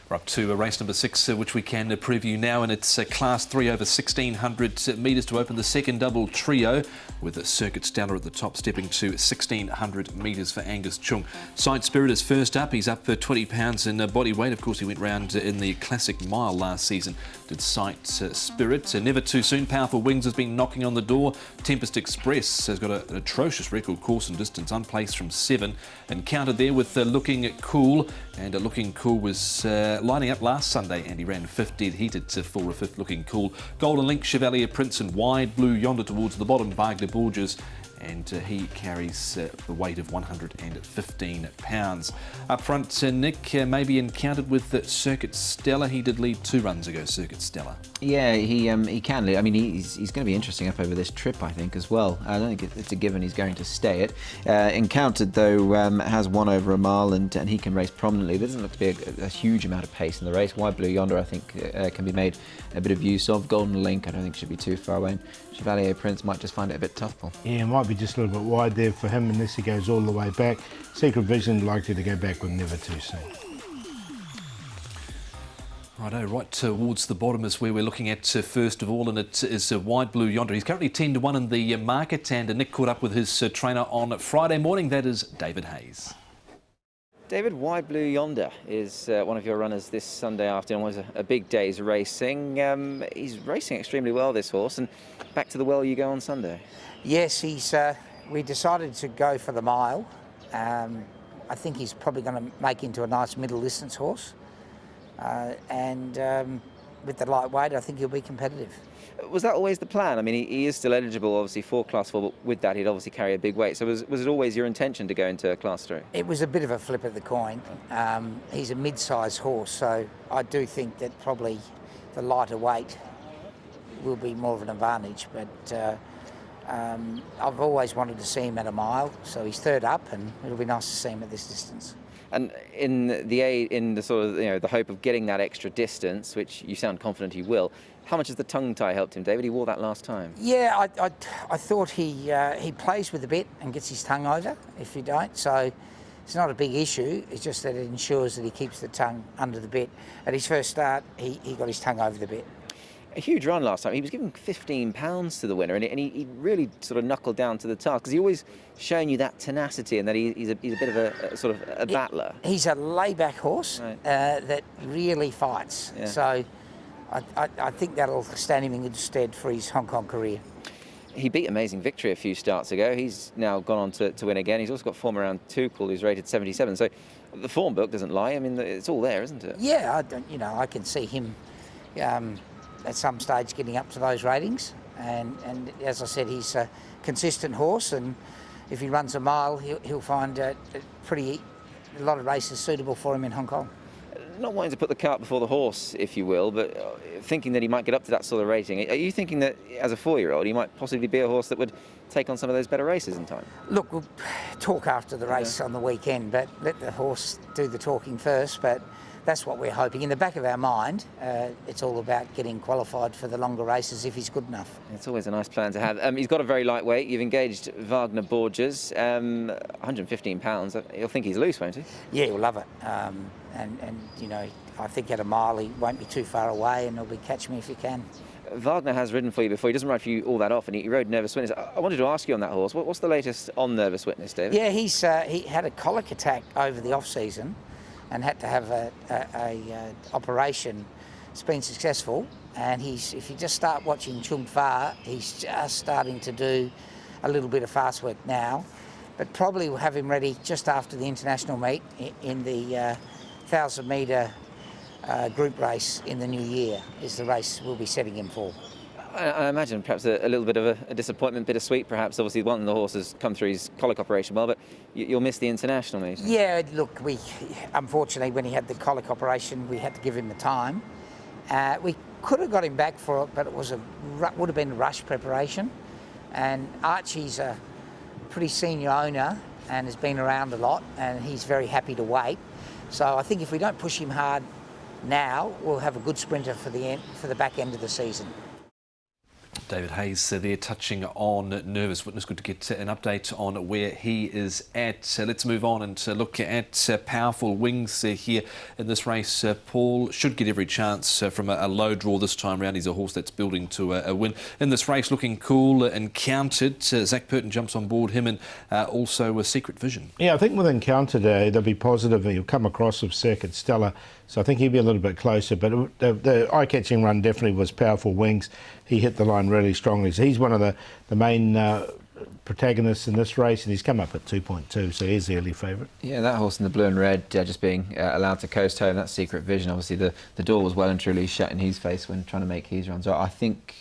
We're up to race number 6, which we can preview now, and it's Class 3 over 1,600 metres to open the second double trio, with Circuit Stella at the top, stepping to 1,600 metres for Angus Chung. Side Spirit is first up. He's up 20 pounds in body weight. Of course, he went round in the Classic Mile last season. Did Sight Spirit. Never Too Soon. Powerful Wings has been knocking on the door. Tempest Express has got an atrocious record course and distance, unplaced from 7. Encountered there with Looking Cool, and Looking Cool was lining up last Sunday, and he ran 5th, dead heated to 4 of 5th. Looking Cool. Golden Link, Chevalier Prince, and Wide Blue Yonder towards the bottom. Wagner Borges, and he carries the weight of 115 pounds. Up front, Nick maybe encountered with Circuit Stella. He did lead 2 runs ago, Circuit Stella. Yeah, he can lead. I mean, he's going to be interesting up over this trip, I think, as well. I don't think it's a given he's going to stay it. Encountered, though, has won over a mile, and he can race prominently. There doesn't look to be a huge amount of pace in the race. Wide Blue Yonder, I think, can be made a bit of use of. Golden Link, I don't think should be too far away. And Chevalier Prince might just find it a bit tough, Paul. Yeah, it might be just a little bit wide there for him unless he goes all the way back. Secret Vision likely to go back with Never Too Soon. Righto, right towards the bottom is where we're looking at first of all, and it is Wide Blue Yonder. He's currently 10 to 1 in the market, and Nick caught up with his trainer on Friday morning. That is David Hayes. David, Wide Blue Yonder is one of your runners this Sunday afternoon. It was a big day's racing. He's racing extremely well, this horse, and back to the well you go on Sunday. Yes, we decided to go for the mile. I think he's probably going to make into a nice middle distance horse. And with the lightweight, I think he'll be competitive. Was that always the plan? I mean, he is still eligible, obviously, for Class 4, but with that, he'd obviously carry a big weight. So was it always your intention to go into Class 3? It was a bit of a flip of the coin. He's a mid-sized horse, so I do think that probably the lighter weight will be more of an advantage. But I've always wanted to see him at a mile, so he's third up, and it'll be nice to see him at this distance. And in the sort of, the hope of getting that extra distance, which you sound confident he will, how much has the tongue tie helped him, David? He wore that last time. Yeah, I thought he plays with the bit and gets his tongue over if you don't. So it's not a big issue. It's just that it ensures that he keeps the tongue under the bit. At his first start, he got his tongue over the bit. A huge run last time. He was giving 15 pounds to the winner, and he really sort of knuckled down to the task, because he always showing you that tenacity and that he's a bit of a sort of a battler. He's a layback horse, right, that really fights. Yeah. So I think that'll stand him in good stead for his Hong Kong career. He beat Amazing Victory a few starts ago. He's now gone on to win again. He's also got form around Tuchel, who's rated 77. So the form book doesn't lie. I mean, it's all there, isn't it? Yeah, I can see him at some stage getting up to those ratings. And as I said, he's a consistent horse, and if he runs a mile, he'll find a lot of races suitable for him in Hong Kong. Not wanting to put the cart before the horse, if you will, but thinking that he might get up to that sort of rating. Are you thinking that as a 4-year-old, he might possibly be a horse that would take on some of those better races in time? Look, we'll talk after the race on the weekend, but let the horse do the talking first. But that's what we're hoping. In the back of our mind, it's all about getting qualified for the longer races if he's good enough. It's always a nice plan to have. He's got a very lightweight. You've engaged Wagner Borges, 115 pounds. He'll think he's loose, won't he? Yeah, he'll love it. And I think at a mile he won't be too far away, and he'll be catch me if he can. Wagner has ridden for you before. He doesn't ride for you all that often. He rode Nervous Witness. I wanted to ask you on that horse, what's the latest on Nervous Witness, David? Yeah, he had a colic attack over the off-season and had to have a operation. It's been successful, and if you just start watching Chung Fa, he's just starting to do a little bit of fast work now, but probably we'll have him ready just after the international meet in the 1,000 metre group race in the new year is the race we'll be setting him for. I imagine perhaps a little bit of a disappointment, bittersweet perhaps. Obviously, one of the horses come through his colic operation well, but you'll miss the international meet. Yeah, look, unfortunately, when he had the colic operation, we had to give him the time. We could have got him back for it, but it would have been a rush preparation. And Archie's a pretty senior owner and has been around a lot, and he's very happy to wait. So I think if we don't push him hard now, we'll have a good sprinter for the back end of the season. David Hayes there touching on nervous witness. Good to get an update on where he is at. Let's move on and look at Powerful Wings here in this race. Paul should get every chance from a low draw this time round. He's a horse that's building to a win in this race, looking cool and counted. Zach Purton jumps on board him, and also a Secret Vision. Yeah, I think with Encounter they'll be positive. He'll come across with Circuit Stellar, so I think he'll be a little bit closer. But the eye-catching run definitely was Powerful Wings. He hit the line really strongly. So he's one of the main protagonists in this race, and he's come up at 2.2, so he's the early favourite. Yeah, that horse in the blue and red just being allowed to coast home, that Secret Vision, obviously the door was well and truly shut in his face when trying to make his run. So I think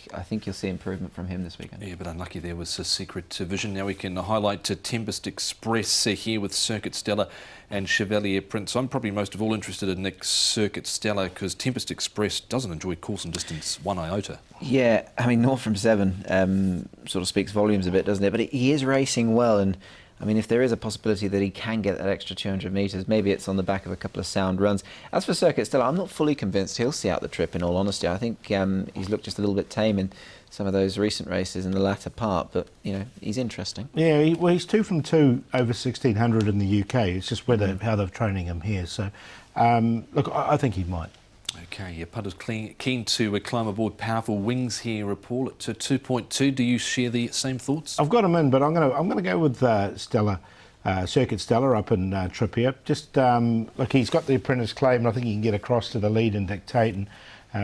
you'll see improvement from him this weekend. Yeah, but unlucky there was a Secret Vision. Now we can highlight Tempest Express here with Circuit Stellar and Chevalier Prince. I'm probably most of all interested in Nick's Circuit Stellar because Tempest Express doesn't enjoy course and distance one iota. Yeah, I mean, 0 from 7 sort of speaks volumes a bit, doesn't it? But he is racing well, and I mean, if there is a possibility that he can get that extra 200 metres, maybe it's on the back of a couple of sound runs. As for Circuit Stellar, I'm not fully convinced he'll see out the trip, in all honesty. I think he's looked just a little bit tame in some of those recent races in the latter part, but, you know, he's interesting. Yeah, he's 2 from 2 over 1600 in the UK. It's just how they're training him here. So, look, I think he might. Okay, your punters keen to climb aboard Powerful Wings here, Paul, at 2.2. Do you share the same thoughts? I've got him in, but I'm gonna go with Stellar, Circuit Stellar up in Trippier. Just look, he's got the apprentice claim, and I think he can get across to the lead and dictate, and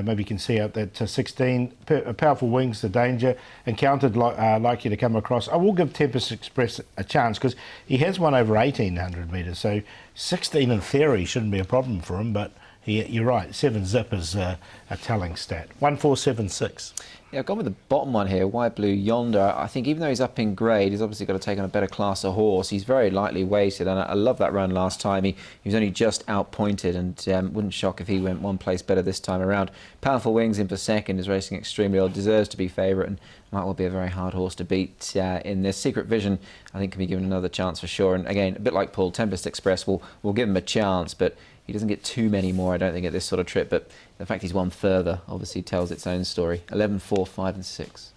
maybe you can see out that 16. Powerful Wings, the danger, Encountered likely to come across. I will give Tempest Express a chance because he has won over 1800 metres, so 16 in theory shouldn't be a problem for him, but you're right, 7 zip is a telling stat. 1476. Yeah, I've gone with the bottom one here, White Blue Yonder. I think even though he's up in grade, he's obviously got to take on a better class of horse. He's very lightly weighted, and I love that run last time. He was only just outpointed, and wouldn't shock if he went one place better this time around. Powerful Wings in for second, is racing extremely well, deserves to be favourite, and might well be a very hard horse to beat in this. Secret Vision, I think, can be given another chance for sure. And again, a bit like Paul, Tempest Express will give him a chance, but he doesn't get too many more, I don't think, at this sort of trip. But the fact he's won further obviously tells its own story. 11, 4, 5 and 6.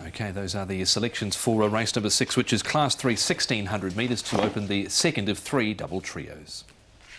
Okay, those are the selections for race number 6, which is Class 3, 1600 metres to open the second of 3 double trios.